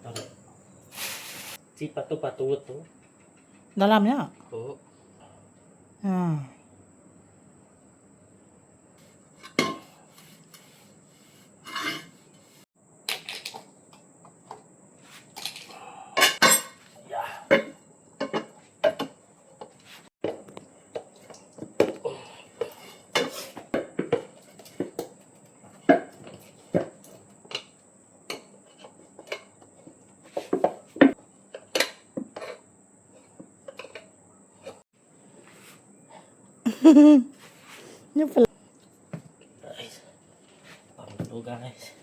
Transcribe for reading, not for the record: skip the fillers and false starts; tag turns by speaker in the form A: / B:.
A: Tara. Si pato-pato to.
B: Dalamnya.
A: Oo.
B: Ini
A: Guys. Pangalo guys.